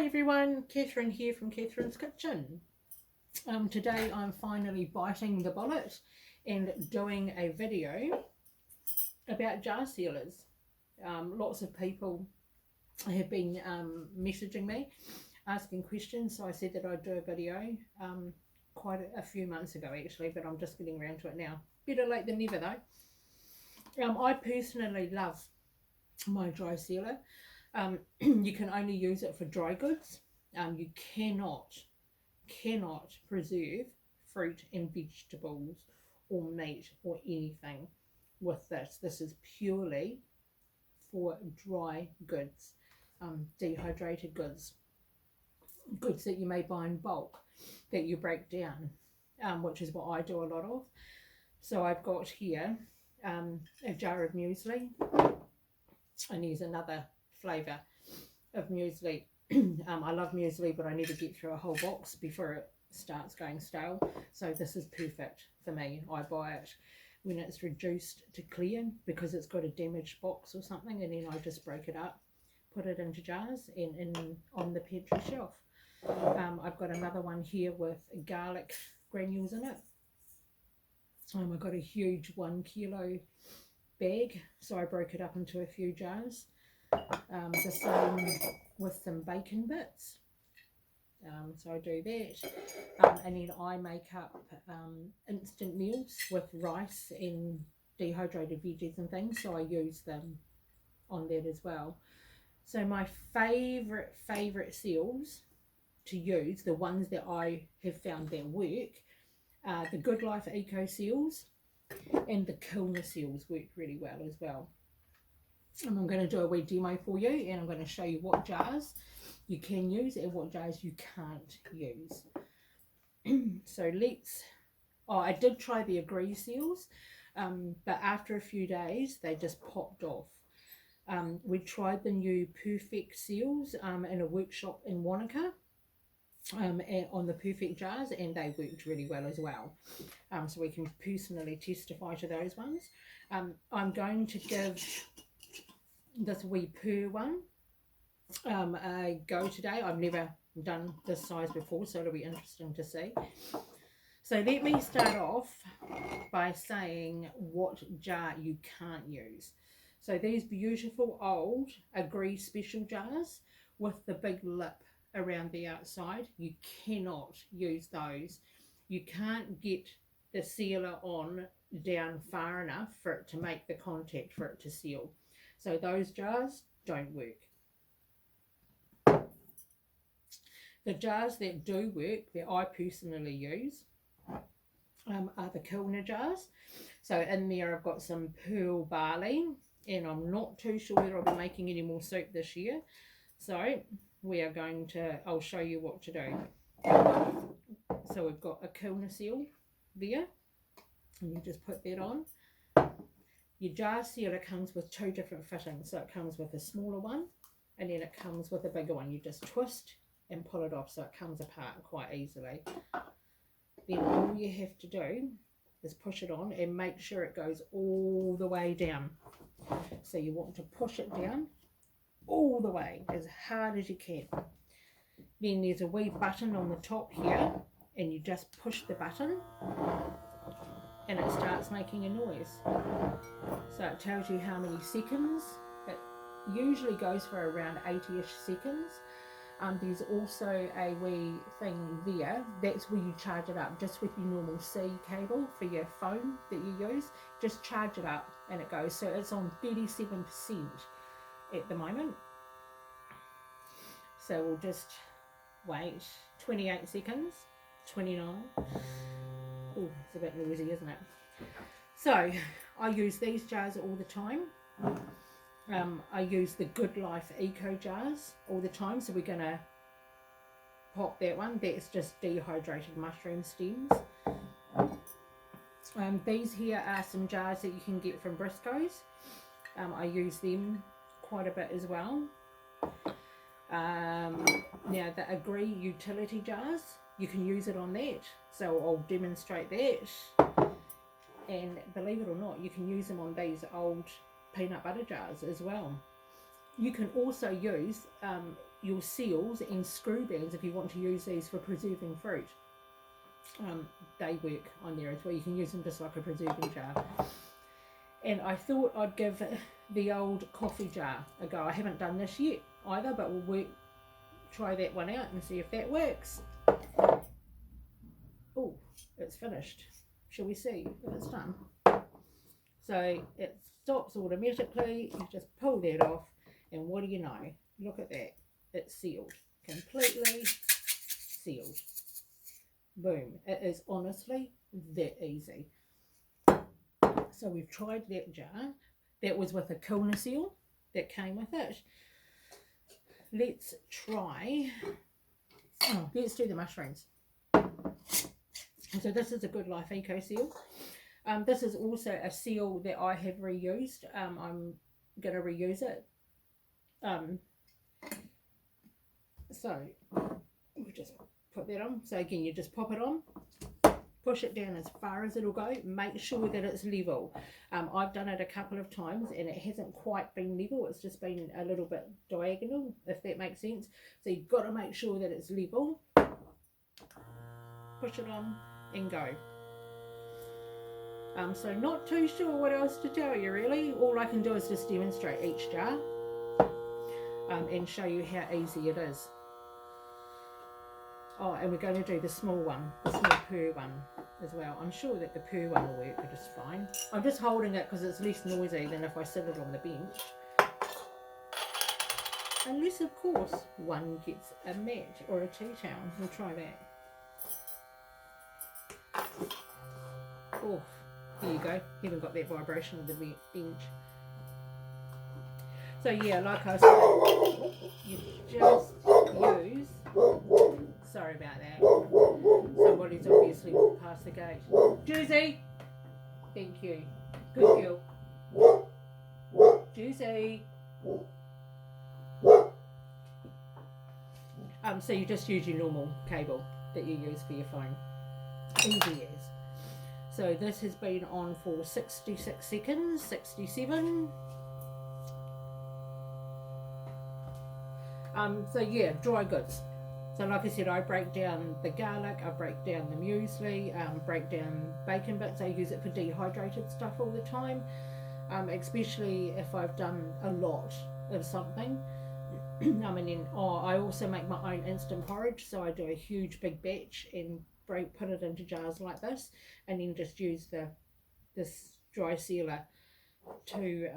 Hi everyone, Catherine here from Catherine's Kitchen. Today I'm finally biting the bullet and doing a video about jar sealers. Lots of people have been messaging me asking questions, so I said that I'd do a video quite a few months ago actually, but I'm just getting around to it now. Better late than never though. I personally love my dry sealer. You can only use it for dry goods. You cannot preserve fruit and vegetables or meat or anything with this. This is purely for dry goods, dehydrated goods that you may buy in bulk that you break down, which is what I do a lot of. So I've got here a jar of muesli, and here's another flavour of muesli. I love muesli, but I never get through a whole box before it starts going stale. So this is perfect for me. I buy it when it's reduced to clear because it's got a damaged box or something, and then I just break it up, put it into jars and on the pantry shelf. I've got another one here with garlic granules in it. I've got a huge 1 kilo bag, so I broke it up into a few jars. The same with some bacon bits, so I do that, and then I make up instant meals with rice and dehydrated veggies and things, so I use them on that as well. So my favourite seals to use, the ones that I have found that work, are the Good Life Eco seals, and the Kilner seals work really well as well. And I'm going to do a wee demo for you, and I'm going to show you what jars you can use and what jars you can't use. So I did try the Agree seals, but after a few days they just popped off. We tried the new Perfect seals in a workshop in Wanaka, on the Perfect jars, and they worked really well as well. So we can personally testify to those ones. I'm going to give this wee purr one a go today. I've never done this size before, so it'll be interesting to see. So let me start off by saying what jar you can't use. So these beautiful old Agree special jars with the big lip around the outside, you cannot use those. You can't get the sealer on down far enough for it to make the contact for it to seal. So those jars don't work. The jars that do work, that I personally use, are the Kilner jars. So in there I've got some pearl barley, and I'm not too sure whether I'll be making any more soup this year. So we are going to, I'll show you what to do. So we've got a Kilner seal there, and you just put that on. Your jar sealer comes with two different fittings. So it comes with a smaller one, and then it comes with a bigger one. You just twist and pull it off so it comes apart quite easily. Then all you have to do is push it on and make sure it goes all the way down. So you want to push it down all the way as hard as you can. Then there's a wee button on the top here, and you just push the button and it starts making a noise. So it tells you how many seconds. It usually goes for around 80-ish seconds. There's also a wee thing there, that's where you charge it up, just with your normal C cable for your phone that you use. Just charge it up and it goes. So it's on 37% at the moment. So we'll just wait 28 seconds, 29. Oh, it's a bit noisy, isn't it? So I use these jars all the time. I use the Good Life Eco jars all the time. So we're going to pop that one. That's just dehydrated mushroom stems. These here are some jars that you can get from Briscoe's. I use them quite a bit as well. Now the Agree utility jars, you can use it on that. So I'll demonstrate that. And believe it or not, you can use them on these old peanut butter jars as well. You can also use your seals and screw bands if you want to use these for preserving fruit. They work on there as well. You can use them just like a preserving jar. And I thought I'd give the old coffee jar a go. I haven't done this yet either, but we'll try that one out and see if that works. Oh, it's finished. Shall we see if it's done? So it stops automatically. You just pull that off, and what do you know? Look at that. It's sealed. Completely sealed. Boom. It is honestly that easy. So we've tried that jar. That was with a coolness seal that came with it. Let's try, let's do the mushrooms. So this is a Good Life Eco Seal. This is also a seal that I have reused. I'm going to reuse it. So we'll just put that on. So again, you just pop it on. Push it down as far as it'll go. Make sure that it's level. I've done it a couple of times and it hasn't quite been level. It's just been a little bit diagonal, if that makes sense. So you've got to make sure that it's level. Push it on and go. So not too sure what else to tell you really. All I can do is just demonstrate each jar and show you how easy it is. Oh, and we're going to do the small one, the small purr one as well. I'm sure that the purr one will work just fine. I'm just holding it because it's less noisy than if I sit it on the bench. Unless, of course, one gets a mat or a tea towel. We'll try that. Oh, there you go. Haven't got that vibration of the bench. So yeah, like I said, you just use... Sorry about that. Somebody's obviously walked past the gate. Juicy! Thank you. Good girl. Juicy! So you just use your normal cable that you use for your phone. Easy as. So this has been on for 66 seconds, 67. So yeah, dry goods. So like I said, I break down the garlic, I break down the muesli, break down bacon bits. I use it for dehydrated stuff all the time, especially if I've done a lot of something. I also make my own instant porridge, so I do a huge big batch and put it into jars like this, and then just use this dry sealer to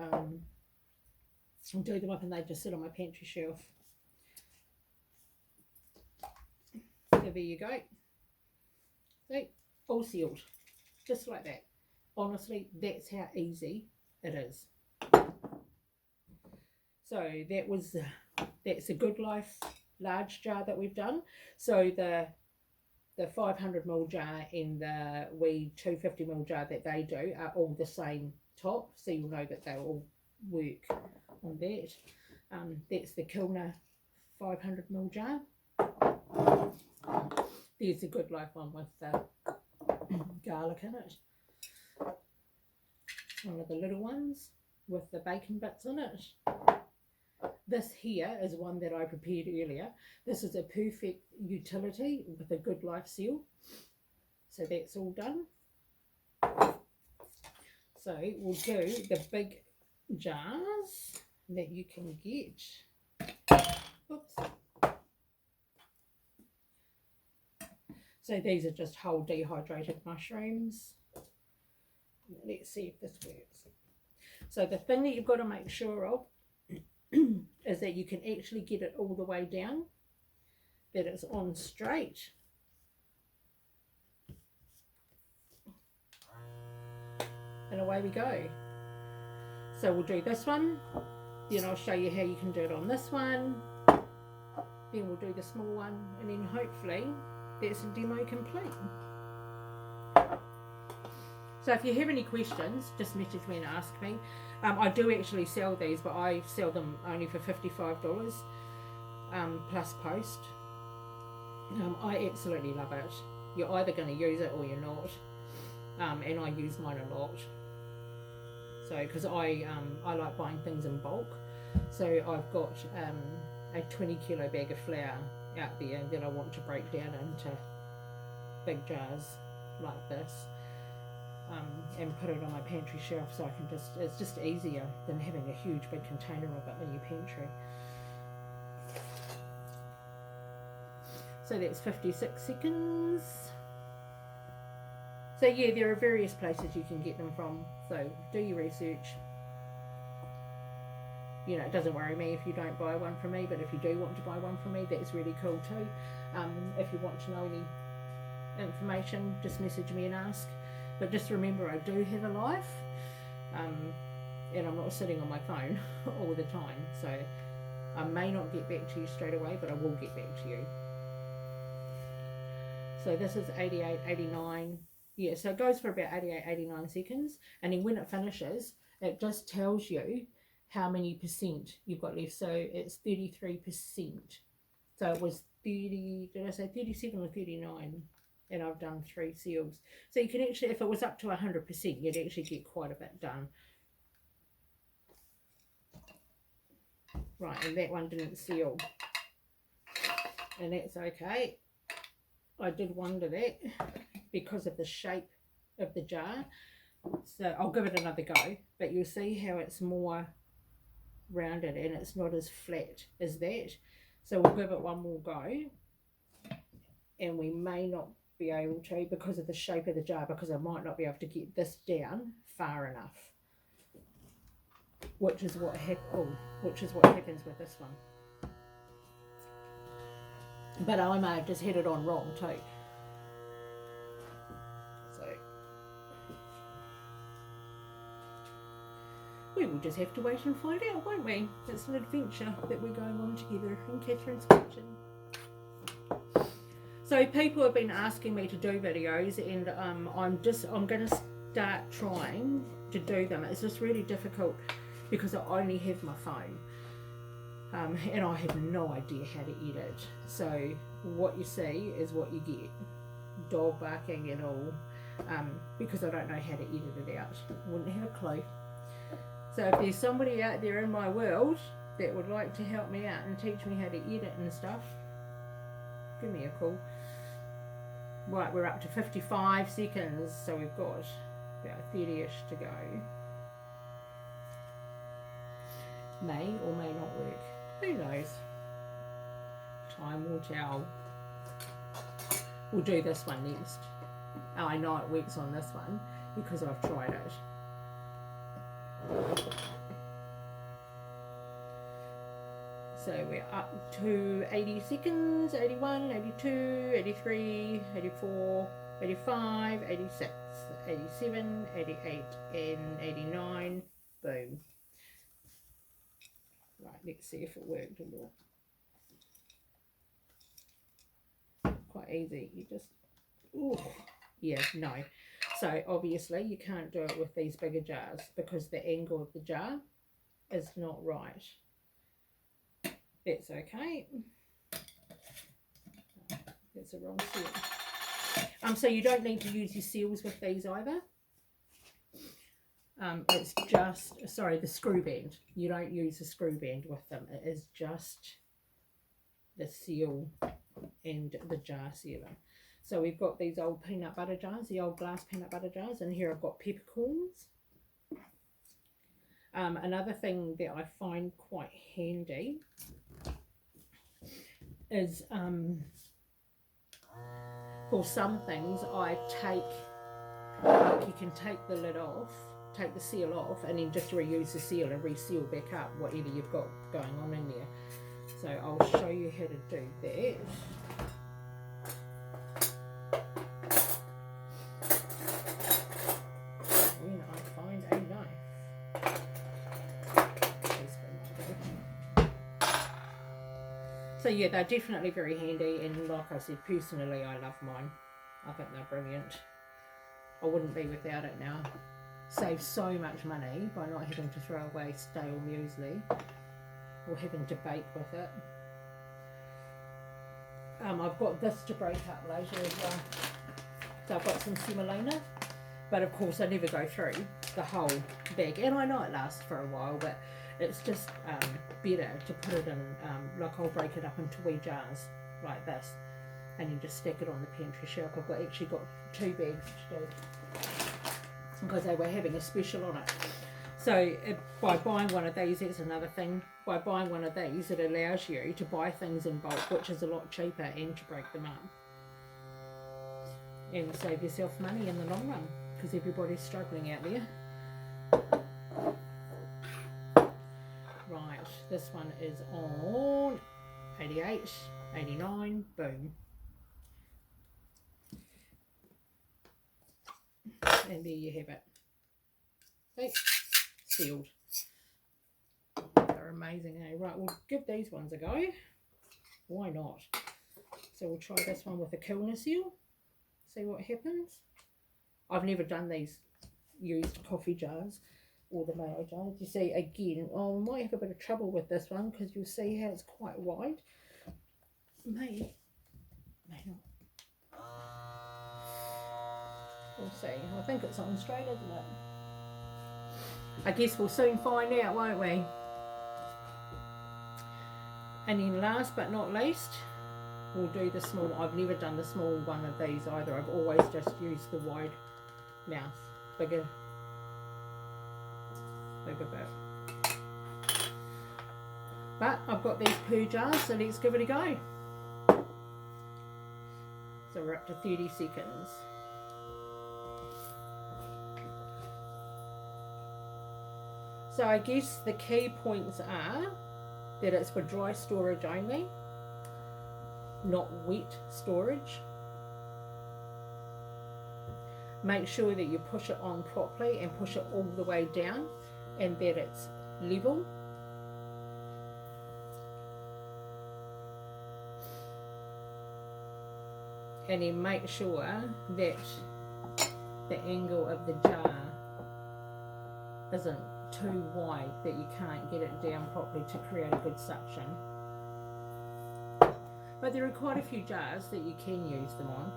do them up, and they just sit on my pantry shelf. So there you go. See, all sealed, just like that. Honestly, that's how easy it is. So that's a Good Life large jar that we've done. So the 500ml jar and the wee 250ml jar that they do are all the same top, so you'll know that they all work on that. That's the Kilner 500ml jar. There's a Good Life one with the garlic in it. One of the little ones with the bacon bits in it. This here is one that I prepared earlier. This is a perfect utility with a Good Life seal. So that's all done. So we'll do the big jars that you can get. Oops. So these are just whole dehydrated mushrooms. Let's see if this works. So the thing that you've got to make sure of is that you can actually get it all the way down, that it's on straight. And away we go. So we'll do this one, then I'll show you how you can do it on this one, then we'll do the small one, and then hopefully that's a demo complete. So if you have any questions, just message me and ask me. I do actually sell these, but I sell them only for $55 plus post. I absolutely love it. You're either going to use it or you're not. And I use mine a lot. So because I like buying things in bulk. So I've got a 20 kilo bag of flour out there that I want to break down into big jars like this, and put it on my pantry shelf, so I can it's just easier than having a huge big container of it in your pantry. So that's 56 seconds. So yeah, there are various places you can get them from, so do your research. You know, it doesn't worry me if you don't buy one from me, but if you do want to buy one from me, that's really cool too. If you want to know any information, just message me and ask. But just remember, I do have a life, and I'm not sitting on my phone all the time, so I may not get back to you straight away, but I will get back to you. So this is 88, 89, yeah, so it goes for about 88, 89 seconds, and then when it finishes, it just tells you how many percent you've got left. So it's 33%. So it was 30, did I say 37 or 39? And I've done 3 seals. So you can actually, if it was up to 100%, you'd actually get quite a bit done. Right, and that one didn't seal. And that's okay. I did wonder that because of the shape of the jar. So I'll give it another go, but you'll see how it's more rounded and it's not as flat as that. So we'll give it one more go, and we may not be able to because of the shape of the jar, because I might not be able to get this down far enough, which is what happens with this one. But I may have just had it on wrong too. So we will just have to wait and find out, won't we? It's an adventure that we're going on together in Catherine's kitchen. So people have been asking me to do videos, and I'm going to start trying to do them. It's just really difficult because I only have my phone, and I have no idea how to edit. So what you see is what you get, dog barking and all, because I don't know how to edit it out. Wouldn't have a clue. So if there's somebody out there in my world that would like to help me out and teach me how to edit and stuff, give me a call. Right, we're up to 55 seconds, so we've got about 30-ish to go. May or may not work. Who knows? Time will tell. We'll do this one next. Oh, I know it works on this one because I've tried it. So we're up to 80 seconds, 81, 82, 83, 84, 85, 86, 87, 88, and 89. Boom. Right, let's see if it worked or not. Quite easy. You just, ooh, yeah, no. So obviously you can't do it with these bigger jars because the angle of the jar is not right. That's okay. That's the wrong seal. So you don't need to use your seals with these either. It's just, sorry, the screw band. You don't use the screw band with them. It is just the seal and the jar sealer. So we've got these old peanut butter jars, the old glass peanut butter jars, and here I've got peppercorns. Another thing that I find quite handy is for some things I take, like you can take the lid off, take the seal off, and then just reuse the seal and reseal back up whatever you've got going on in there. So I'll show you how to do that. When I find a knife. So yeah, they're definitely very handy, and like I said, personally I love mine. I think they're brilliant. I wouldn't be without it now. Save so much money by not having to throw away stale muesli or having to bake with it. I've got this to break up later as well. So I've got some semolina, but of course I never go through the whole bag, and I know it lasts for a while, but It's just better to put it in, like I'll break it up into wee jars like this, and you just stack it on the pantry shelf. I've actually got 2 bags to do because they were having a special on it. So by buying one of these, that's another thing. By buying one of these, it allows you to buy things in bulk, which is a lot cheaper, and to break them up and save yourself money in the long run, because everybody's struggling out there. Right, this one is on 88, 89, boom. And there you have it. See? Sealed. They're amazing, eh? Right, we'll give these ones a go. Why not? So we'll try this one with a Kilner seal. See what happens. I've never done these used coffee jars or the mayo jars. You see, again, I might have a bit of trouble with this one because you'll see how it's quite wide. May not. We'll see. I think it's on straight, isn't it? I guess we'll soon find out, won't we? And then last but not least, we'll do the small. I've never done the small one of these either. I've always just used the wide mouth, bigger bit. But I've got these poo jars, so let's give it a go. So we're up to 30 seconds. So I guess the key points are that it's for dry storage only, not wet storage. Make sure that you push it on properly and push it all the way down and that it's level. And then make sure that the angle of the jar isn't too wide that you can't get it down properly to create a good suction. But there are quite a few jars that you can use them on.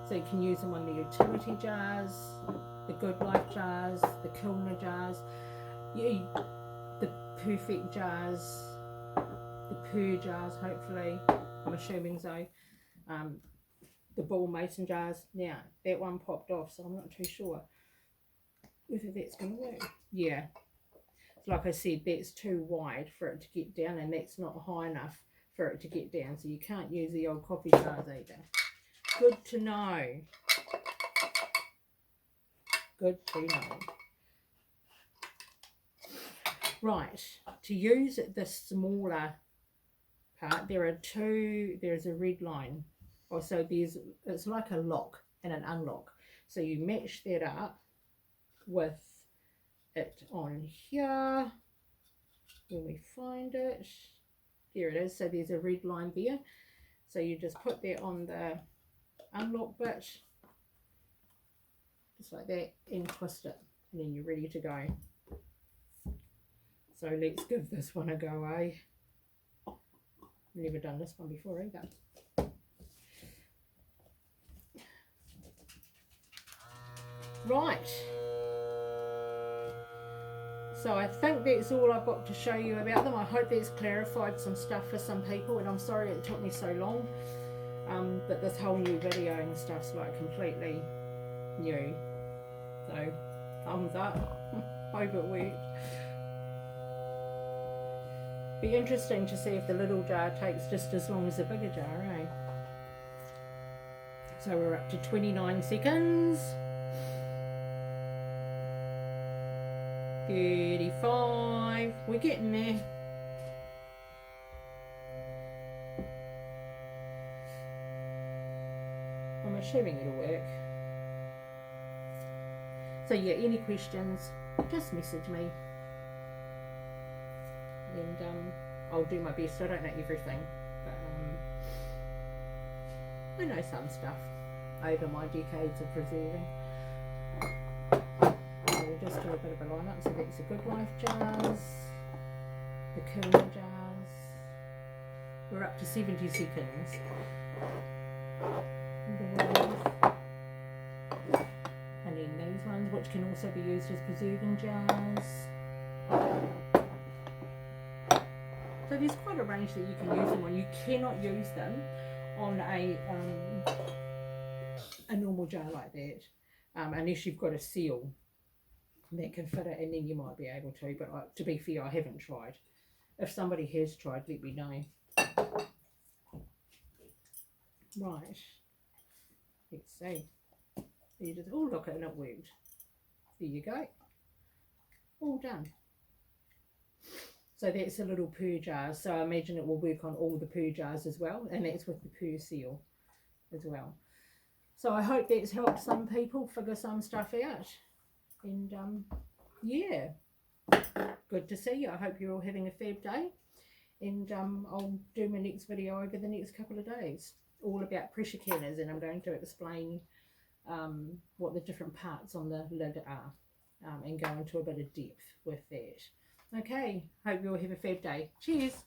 So you can use them on the utility jars, the Good Life jars, the Kilner jars, the perfect jars, the purr jars, hopefully, I'm assuming so. The ball mason jars. Now, that one popped off, so I'm not too sure whether that's going to work. Yeah. Like I said, that's too wide for it to get down, and that's not high enough for it to get down, so you can't use the old coffee jars either. Good to know. Good to know. Right, to use the smaller part, there's a red line. So it's like a lock and an unlock. So you match that up with it on here. When we find it, there it is. So there's a red line there. So you just put that on the unlock bit, just like that, and twist it, and then you're ready to go. So let's give this one a go, eh? Never done this one before either. Right. So I think that's all I've got to show you about them. I hope that's clarified some stuff for some people, and I'm sorry it took me so long. But this whole new video and stuff's like completely new. So thumbs up. Hope it worked. Be interesting to see if the little jar takes just as long as the bigger jar, eh? So we're up to 29 seconds. 35. We're getting there. I'm assuming it'll work. So yeah, any questions, just message me. And I'll do my best. I don't know everything, but I know some stuff over my decades of preserving. So we'll just do a bit of a line-up. So that's the Good Life jars, the Kilner jars. We're up to 70 seconds. And then these ones, which can also be used as preserving jars. So there's quite a range that you can use them on. You cannot use them on a normal jar like that, unless you've got a seal that can fit it, and then you might be able to, but to be fair, I haven't tried. If somebody has tried, let me know. Right, let's see. Oh, look, and it worked. There you go. All done. So that's a little purr jar, so I imagine it will work on all the purr jars as well, and that's with the purr seal as well. So I hope that's helped some people figure some stuff out, and yeah, good to see you. I hope you're all having a fab day, and I'll do my next video over the next couple of days, all about pressure canners, and I'm going to explain what the different parts on the lid are, and go into a bit of depth with that. Okay, hope you all have a fab day. Cheers.